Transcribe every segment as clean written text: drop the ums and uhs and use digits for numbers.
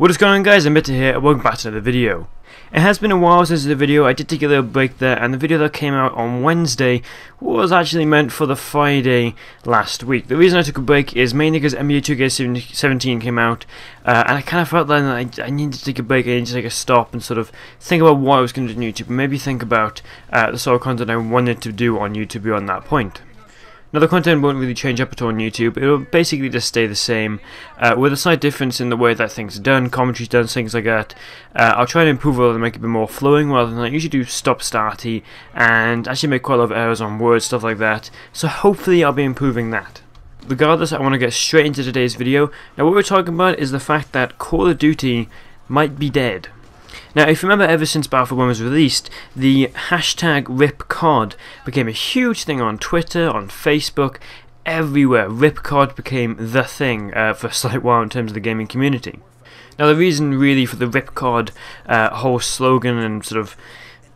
What is going on, guys? I'm Bitter here and welcome back to another video. It has been a while since the video. I did take a little break there, and the video that came out on Wednesday was actually meant for the Friday last week. The reason I took a break is mainly because NBA 2K17 came out, and I kind of felt then that I needed to take a break. I needed to take a stop and sort of think about what I was going to do on YouTube, and maybe think about the sort of content I wanted to do on YouTube beyond that point. Now, the content won't really change up at all on YouTube. It'll basically just stay the same, with a slight difference in the way that things are done, commentary's done, things like that. I'll try and improve it and make it a bit more flowing rather than I usually do stop-starty and actually make quite a lot of errors on words, stuff like that. So hopefully I'll be improving that. Regardless, I want to get straight into today's video. Now, what we're talking about is the fact that Call of Duty might be dead. Now, if you remember, ever since Battlefield 1 was released, the hashtag RipCOD became a huge thing on Twitter, on Facebook, everywhere. RipCOD became the thing for a slight while in terms of the gaming community. Now, the reason really for the RipCOD whole slogan and sort of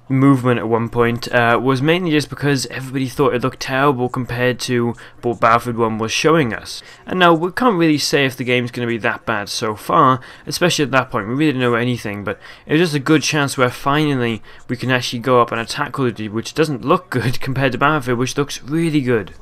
movement at one point was mainly just because everybody thought it looked terrible compared to what Battlefield 1 was showing us. And now, we can't really say if the game's going to be that bad so far, especially at that point. We really didn't know anything, but it was just a good chance where finally we can actually go up and attack Call of Duty, which doesn't look good compared to Battlefield, which looks really good.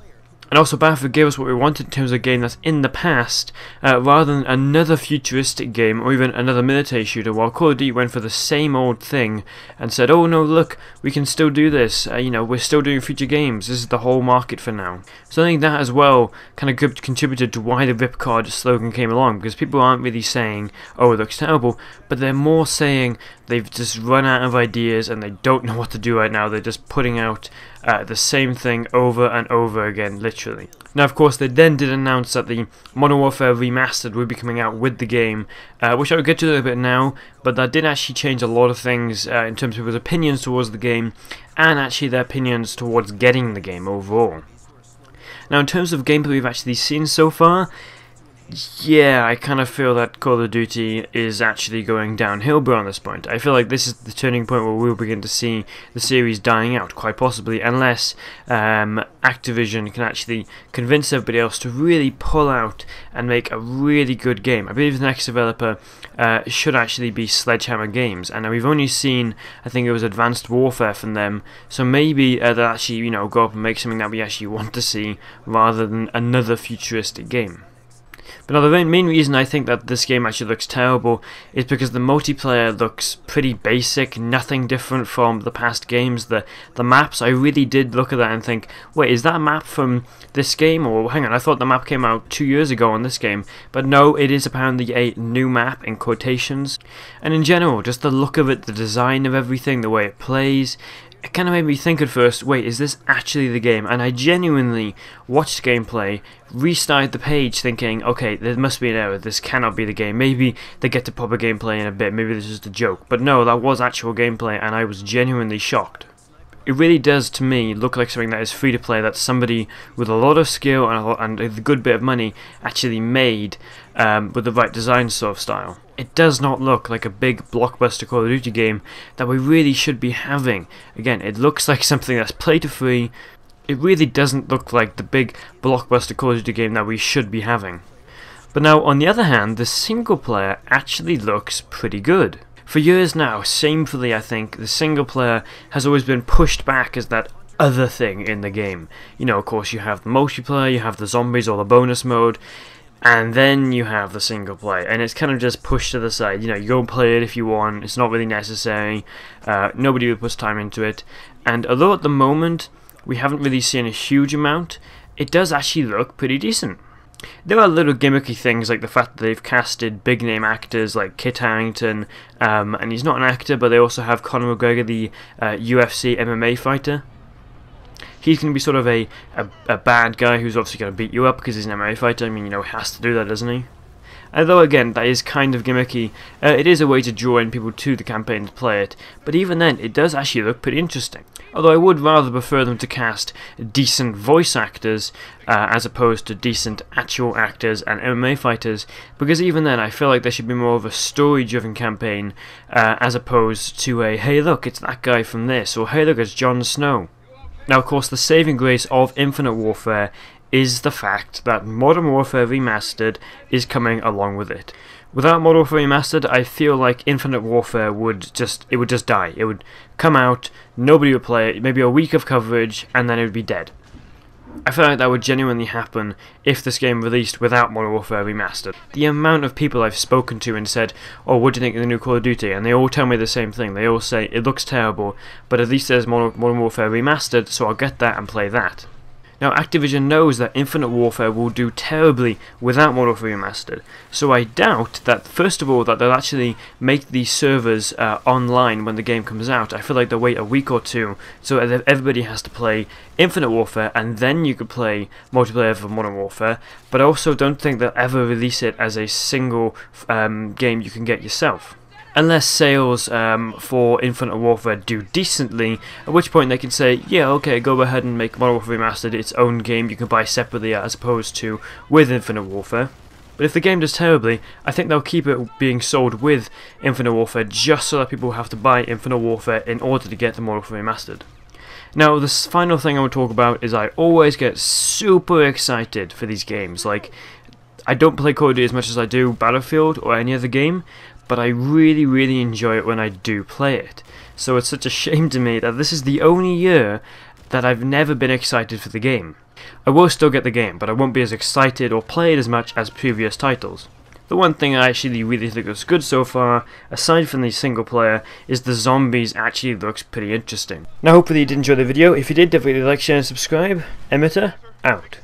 And also, Battlefield gave us what we wanted in terms of a game that's in the past, rather than another futuristic game or even another military shooter, while Call of Duty went for the same old thing and said, oh no, look, we can still do this, we're still doing future games, this is the whole market for now. So I think that as well kind of contributed to why the RipCOD slogan came along, because people aren't really saying, oh, it looks terrible, but they're more saying they've just run out of ideas and they don't know what to do right now. They're just putting out the same thing over and over again, literally. Now, of course, they then did announce that the Modern Warfare Remastered would be coming out with the game, which I will get to a little bit now, but that did actually change a lot of things in terms of people's opinions towards the game, and actually their opinions towards getting the game overall. Now, in terms of gameplay we've actually seen so far, yeah, I kind of feel that Call of Duty is actually going downhill beyond this point. I feel like this is the turning point where we'll begin to see the series dying out, quite possibly, unless Activision can actually convince everybody else to really pull out and make a really good game. I believe the next developer should actually be Sledgehammer Games, and we've only seen, I think it was Advanced Warfare from them, so maybe they'll actually, go up and make something that we actually want to see, rather than another futuristic game. But now, the main reason I think that this game actually looks terrible is because the multiplayer looks pretty basic, nothing different from the past games. The maps, I really did look at that and think, wait, is that a map from this game? Or hang on, I thought the map came out 2 years ago on this game. But no, it is apparently a new map in quotations. And in general, just the look of it, the design of everything, the way it plays, it kind of made me think at first, wait, is this actually the game? And I genuinely watched gameplay, restarted the page thinking, okay, there must be an error, this cannot be the game. Maybe they get to proper gameplay in a bit, maybe this is just a joke. But no, that was actual gameplay, and I was genuinely shocked. It really does, to me, look like something that is free to play, that somebody with a lot of skill and a good bit of money actually made with the right design sort of style. It does not look like a big blockbuster Call of Duty game that we really should be having. Again, it looks like something that's play to free. It really doesn't look like the big blockbuster Call of Duty game that we should be having. But now, on the other hand, the single player actually looks pretty good. For years now, shamefully I think, the single player has always been pushed back as that other thing in the game. Of course, you have the multiplayer, you have the zombies or the bonus mode, and then you have the single player, and it's kind of just pushed to the side. You go and play it if you want, it's not really necessary, nobody really puts time into it, and although at the moment we haven't really seen a huge amount, it does actually look pretty decent. There are little gimmicky things like the fact that they've casted big name actors like Kit Harington, and he's not an actor, but they also have Conor McGregor, the UFC MMA fighter. He's going to be sort of a bad guy who's obviously going to beat you up because he's an MMA fighter. I mean, he has to do that, doesn't he? Although, again, that is kind of gimmicky, it is a way to draw in people to the campaign to play it, but even then, it does actually look pretty interesting. Although I would rather prefer them to cast decent voice actors as opposed to decent actual actors and MMA fighters, because even then I feel like there should be more of a story-driven campaign as opposed to a, hey look, it's that guy from this, or hey look, it's Jon Snow. Now, of course, the saving grace of Infinite Warfare is the fact that Modern Warfare Remastered is coming along with it. Without Modern Warfare Remastered, I feel like Infinite Warfare would just die. It would come out, nobody would play it, maybe a week of coverage, and then it would be dead. I feel like that would genuinely happen if this game released without Modern Warfare Remastered. The amount of people I've spoken to and said, oh, what do you think of the new Call of Duty? And they all tell me the same thing. They all say, it looks terrible, but at least there's Modern Warfare Remastered, so I'll get that and play that. Now, Activision knows that Infinite Warfare will do terribly without Modern Warfare Remastered, so I doubt that, first of all, that they'll actually make these servers online when the game comes out. I feel like they'll wait a week or two, so everybody has to play Infinite Warfare, and then you could play multiplayer for Modern Warfare, but I also don't think they'll ever release it as a single game you can get yourself. Unless sales for Infinite Warfare do decently, at which point they can say, yeah, okay, go ahead and make Modern Warfare Remastered its own game you can buy separately as opposed to with Infinite Warfare. But if the game does terribly, I think they'll keep it being sold with Infinite Warfare just so that people have to buy Infinite Warfare in order to get the Modern Warfare Remastered. Now, the final thing I want to talk about is I always get super excited for these games. Like, I don't play Call of Duty as much as I do Battlefield or any other game, but I really, really enjoy it when I do play it. So it's such a shame to me that this is the only year that I've never been excited for the game. I will still get the game, but I won't be as excited or play it as much as previous titles. The one thing I actually really think looks good so far, aside from the single player, is the zombies actually looks pretty interesting. Now hopefully you did enjoy the video. If you did, definitely like, share and subscribe. Emitter, out.